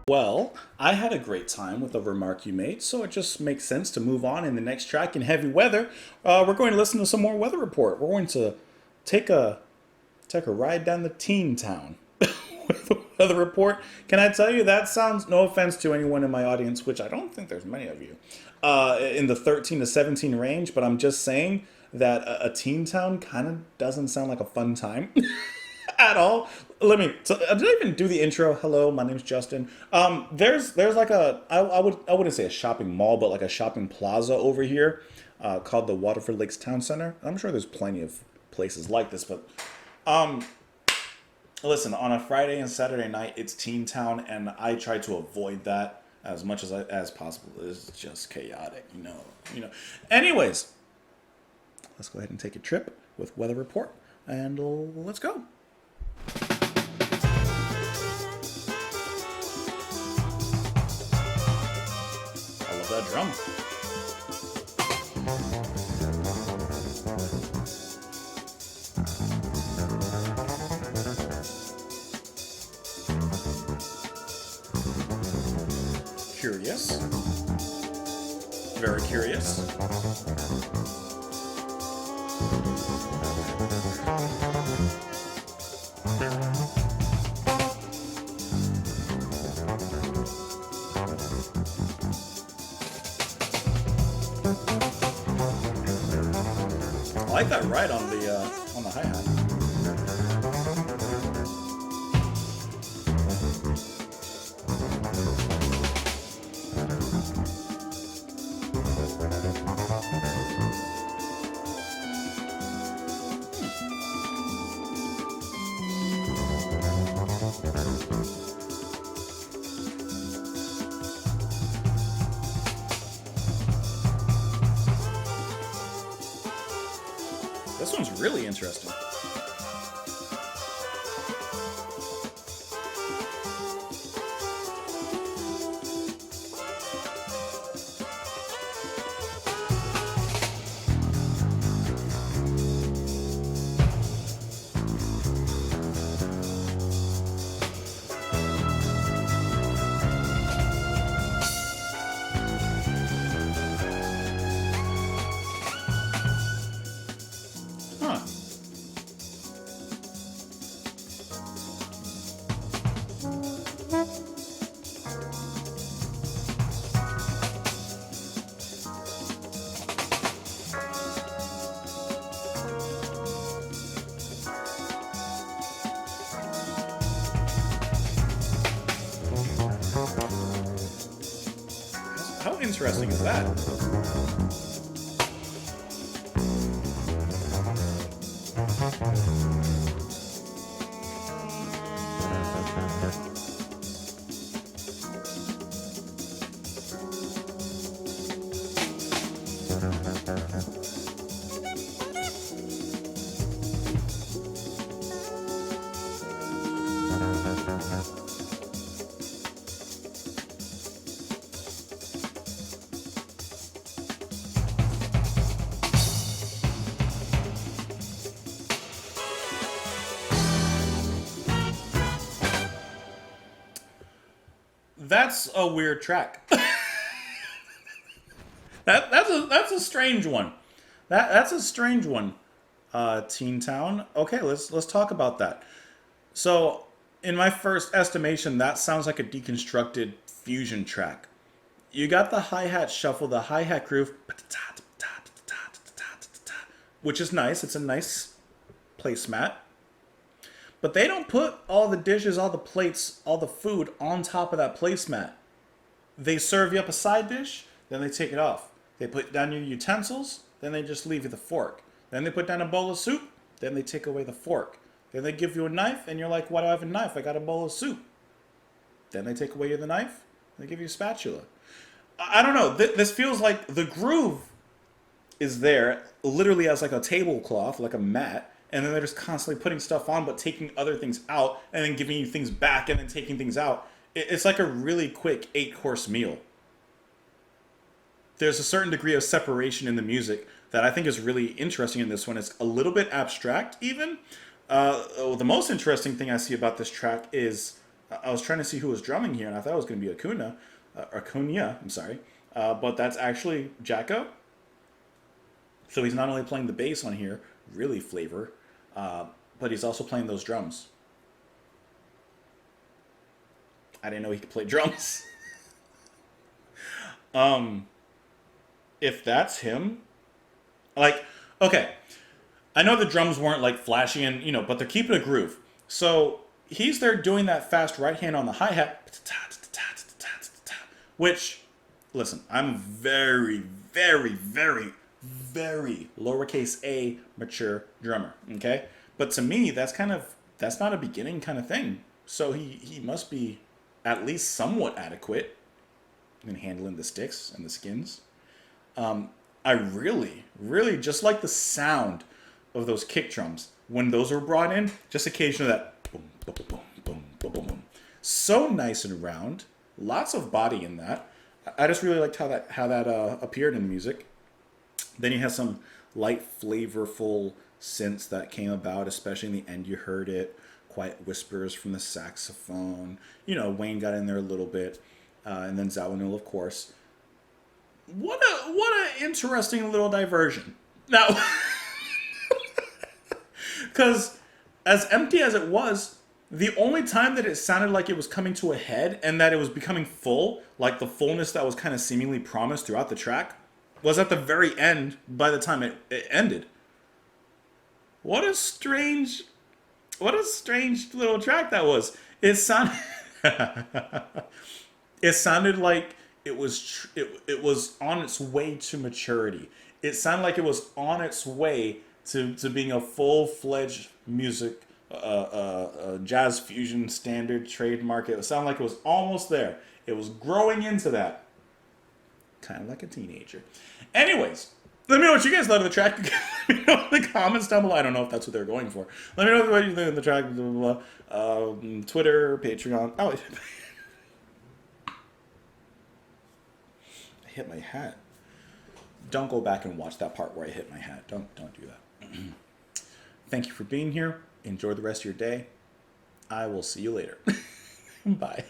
Well, I had a great time with the remark you made, so it just makes sense to move on in the next track in heavy weather. We're going to listen to some more weather report. We're going to take a take a ride down the teen town with the weather report. Can I tell you that sounds, no offense to anyone in my audience, which I don't think there's many of you, in the 13 to 17 range, but I'm just saying that a teen town kind of doesn't sound like a fun time at all. Did I even do the intro? Hello, my name's Justin. There's like I wouldn't say a shopping mall, but like a shopping plaza over here, called the Waterford Lakes Town Center. I'm sure there's plenty of places like this, but um, listen, on a Friday and Saturday night, it's Teen Town, and I try to avoid that as much as possible. It's just chaotic, you know. Anyways, let's go ahead and take a trip with Weather Report, and let's go. I love that drum. Curious. Very curious. I like that ride on the hi-hat. This one's really interesting. Huh. How interesting is that? That's a weird track. That's a strange one. That's a strange one. Teen Town. Okay, let's talk about that. So, in my first estimation, that sounds like a deconstructed fusion track. You got the hi hat shuffle, the hi hat groove, which is nice. It's a nice placemat. But they don't put all the dishes, all the plates, all the food on top of that placemat. They serve you up a side dish, then they take it off. They put down your utensils, then they just leave you the fork. Then they put down a bowl of soup, then they take away the fork. Then they give you a knife, and you're like, why do I have a knife? I got a bowl of soup. Then they take away the knife, and they give you a spatula. I don't know. This feels like the groove is there, literally as like a tablecloth, like a mat, and then they're just constantly putting stuff on, but taking other things out, and then giving you things back, and then taking things out. It's like a really quick 8-course meal. There's a certain degree of separation in the music that I think is really interesting in this one. It's a little bit abstract, even, The most interesting thing I see about this track is I was trying to see who was drumming here, and I thought it was going to be Acuna. I'm sorry, but that's actually Jacko. So he's not only playing the bass on here, really flavor, but he's also playing those drums. I didn't know he could play drums. If that's him, like, okay, I know the drums weren't like flashy and but they're keeping a groove. So he's there doing that fast right hand on the hi hat, which, listen, I'm very, very, very, very lowercase a mature drummer. Okay, but to me, that's not a beginning kind of thing. So he must be at least somewhat adequate in handling the sticks and the skins. I really, really just like the sound of those kick drums when those are brought in. Just occasionally that boom, boom, boom, boom, boom, boom, boom. So nice and round. Lots of body in that. I just really liked how that appeared in the music. Then you have some light, flavorful synths that came about, especially in the end. You heard it. Quiet whispers from the saxophone. Wayne got in there a little bit, and then Zawinul, of course. What a interesting little diversion. Now, because as empty as it was, the only time that it sounded like it was coming to a head and that it was becoming full, like the fullness that was kind of seemingly promised throughout the track, was at the very end. By the time it ended, what a strange little track that was. It sounded it sounded like it was on its way to maturity. It sounded like it was on its way to being a full-fledged music jazz fusion standard trademark. It sounded like it was almost there. It was growing into that, kind of like a teenager. Anyways, let me know what you guys thought of the track. Let me know in the comments down below. I don't know if that's what they're going for. Let me know what you think of the track. Blah, blah, blah. Twitter, Patreon. Oh, I hit my hat. Don't go back and watch that part where I hit my hat. Don't do that. Thank you for being here. Enjoy the rest of your day. I will see you later. Bye.